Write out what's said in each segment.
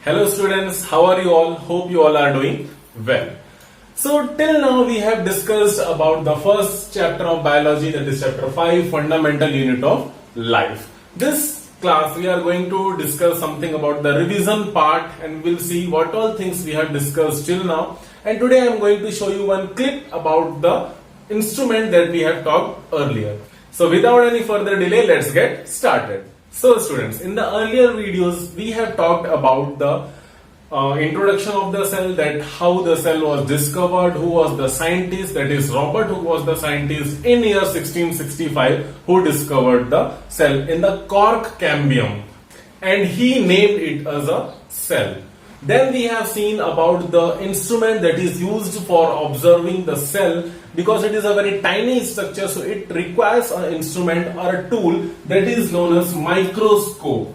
Hello students, how are you all? Hope you all are doing well. So till now we have discussed about the first chapter of biology, that is chapter 5, fundamental unit of life. This class we are going to discuss something about the revision part and we'll see what all things we have discussed till now. And today I am going to show you one clip about the instrument that we have talked earlier. So without any further delay, let's get started. So students, in the earlier videos we have talked about the introduction of the cell, that how the cell was discovered, who was the scientist, that is Robert, who was the scientist in year 1665 who discovered the cell in the cork cambium, and he named it as a cell. Then we have seen about the instrument that is used for observing the cell, because it is a very tiny structure, so it requires an instrument or a tool that is known as microscope.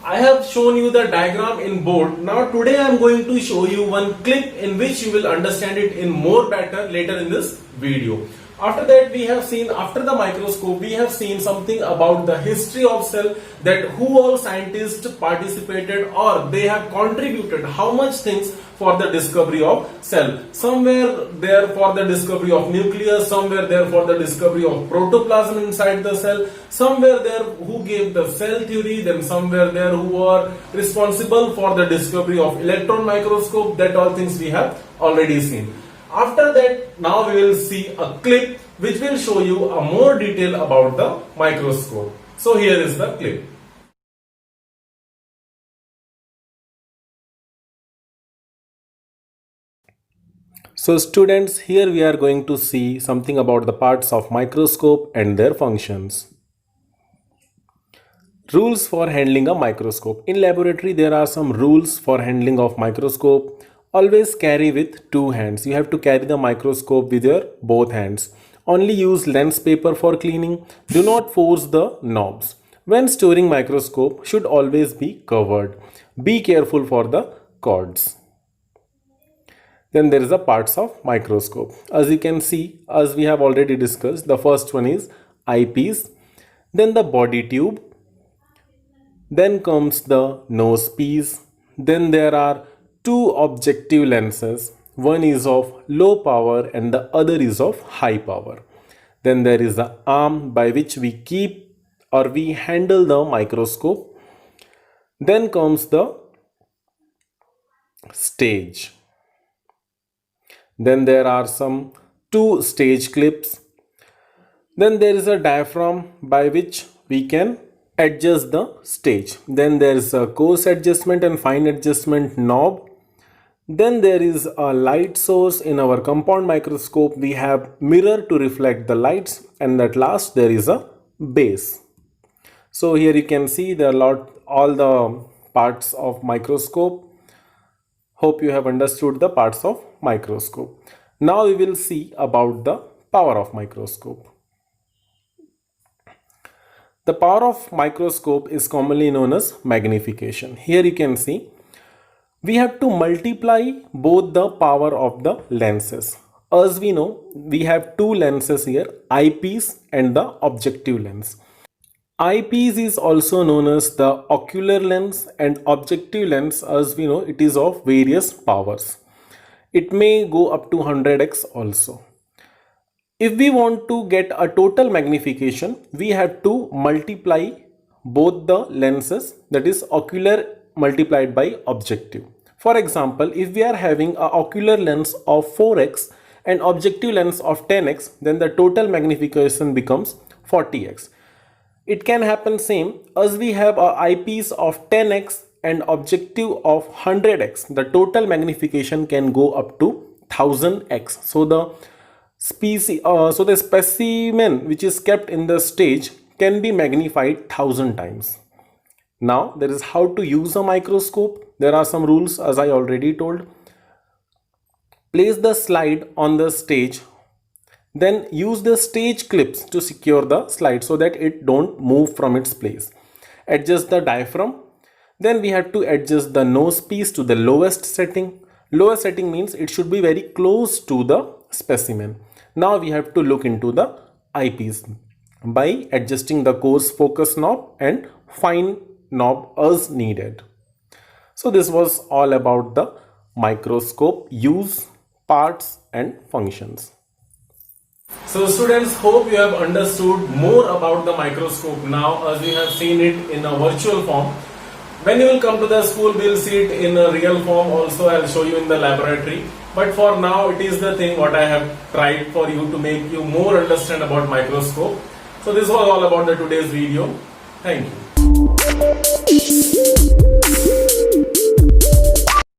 I have shown you the diagram in board. Now today I am going to show you one clip in which you will understand it in more better later in this video. After that we have seen, after the microscope, we have seen something about the history of cell, that who all scientists participated or they have contributed how much things for the discovery of cell. Somewhere there for the discovery of nucleus, somewhere there for the discovery of protoplasm inside the cell, somewhere there who gave the cell theory, then somewhere there who were responsible for the discovery of electron microscope. That all things we have already seen. After that, now we will see a clip which will show you a more detail about the microscope. So here is the clip. So students, here we are going to see something about the parts of microscope and their functions. Rules for handling a microscope. In laboratory there are some rules for handling of microscope. Always carry with two hands. You have to carry the microscope with your both hands. Only use lens paper for cleaning. Do not force the knobs. When storing microscope should always be covered. Be careful for the cords. Then there is the parts of microscope. As you can see, as we have already discussed, the first one is eyepiece, then the body tube, then comes the nose piece, then there are two objective lenses. One is of low power and the other is of high power. Then there is the arm by which we keep or we handle the microscope. Then comes the stage. Then there are some two stage clips. Then there is a diaphragm by which we can adjust the stage. Then there is a coarse adjustment and fine adjustment knob. Then there is a light source. In our compound microscope we have mirror to reflect the lights, and at last there is a base. So here you can see there are all the parts of microscope. Hope you have understood the parts of microscope. Now we will see about the power of microscope. The power of microscope is commonly known as magnification. Here you can see we have to multiply both the power of the lenses. As we know, we have two lenses here, eyepiece and the objective lens. Eyepiece is also known as the ocular lens, and objective lens, as we know, it is of various powers. It may go up to 100x also. If we want to get a total magnification, we have to multiply both the lenses, that is ocular multiplied by objective. For example, if we are having an ocular lens of 4x and objective lens of 10x, then the total magnification becomes 40x. It can happen same as we have an eyepiece of 10x and objective of 100x. The total magnification can go up to 1000x. So the specimen which is kept in the stage can be magnified 1000 times. Now there is how to use a microscope. There are some rules as I already told. Place the slide on the stage, then use the stage clips to secure the slide so that it don't move from its place. Adjust the diaphragm. Then we have to adjust the nose piece to the lowest setting. Lowest setting means it should be very close to the specimen. Now we have to look into the eyepiece by adjusting the coarse focus knob and fine knob as needed. So this was all about the microscope use, parts and functions. So students, hope you have understood more about the microscope now as we have seen it in a virtual form. When you will come to the school, we will see it in a real form also. I will show you in the laboratory. But for now, it is the thing what I have tried for you to make you more understand about microscope. So this was all about the today's video. Thank you.